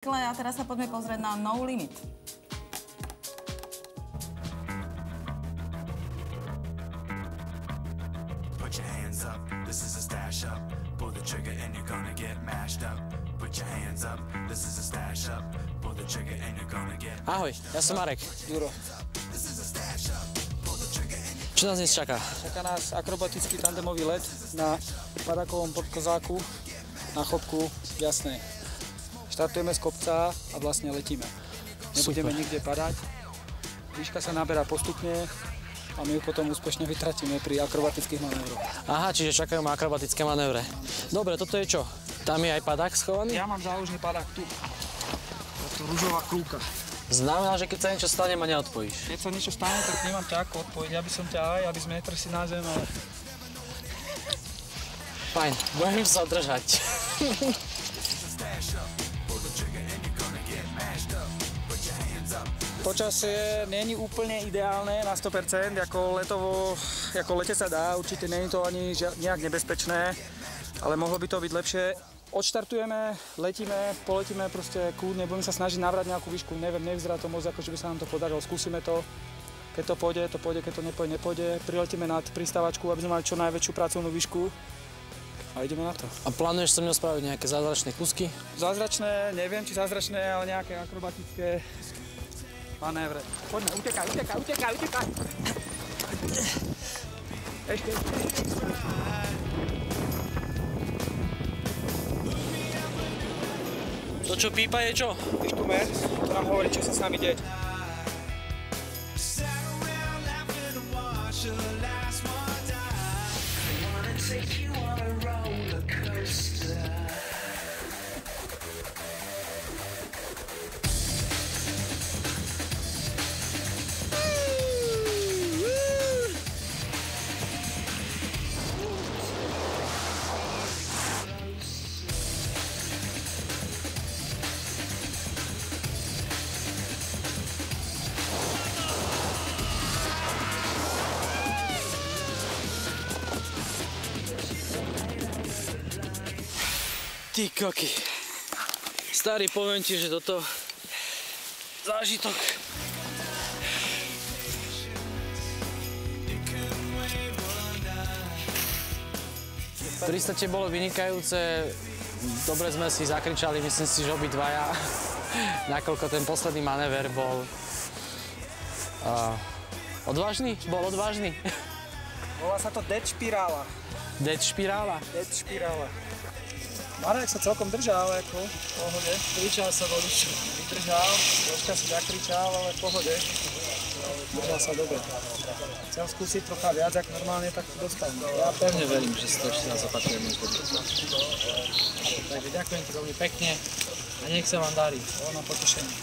A teraz sa poďme pozrieť na No Limit. Put your hands up, this is a stash up. Pull the trigger and you're gonna get mashed up. Put your hands up, this is a stash up. Pull the trigger and you're gonna get. Ahoj, ja som Marek. Juro. Čo nás dnes čaká? Čaká nás akrobatický tandemový let na padakovom podkozáku na chopku v Jasnej. Štartujeme z kopca a vlastne letíme. Nebudeme nikde padať. Výška sa naberá postupne a my ju potom úspešne vytratíme pri akrobatických manévroch. Aha, čiže čakajú ma akrobatické manévre. Dobre, toto je čo? Tam je aj padák schovaný? Ja mám záložný padák tu. Je to ružová krúka. Znamená, že keď sa niečo stane, ma neodpojíš. Keď sa niečo stane, tak nemám ťa ako odpojiť. Ja by som ťa aj, aby sme netrsi na zem, ale... Fajn, budem sa držať. Počasie není úplne ideálne na 100%, ako lete sa dá, určite není to ani nejak nebezpečné, ale mohlo by to byť lepšie. Odštartujeme, letíme, poletíme proste kľudne, budeme sa snažiť nabrať nejakú výšku, neviem, nevyzerá to moc, ako že by sa nám to podarilo, skúsime to. Keď to pôjde, keď to nepôjde, priletíme nad pristávačku, aby sme mali čo najväčšiu pracovnú výšku a ideme na to. A plánuješ so mnou spraviť nejaké zázračné kusky? Zázračné, neviem či zázračné, ale nejaké akrobatické manévre. Poďme, utekaj. Ešte. To, čo pípa, je čo? Víš tu mer, to nám hovorí, čo sa s nami deje. Ty koky. Starý, poviem ti, že toto zážitok. Pristátie bolo vynikajúce, dobre sme si zakričali, myslím si, že obidvaja, nakoľko ten posledný manéver bol odvážny? Bol odvážny? Volá sa to dead špirála. Dead špirála? Dead špirála. Marek sa celkom držal, ako v pohode. Kričal sa vodič. Vydržal, troška si zakričal, ale v pohode. Držal sa dobre. Chcel skúsiť trocha viac, ako normálne, tak to dostal. Ja pevne verím, že si to ešte raz opakujeme. Takže ďakujem ti veľmi pekne a nech sa vám darí. Bolo na potešenie.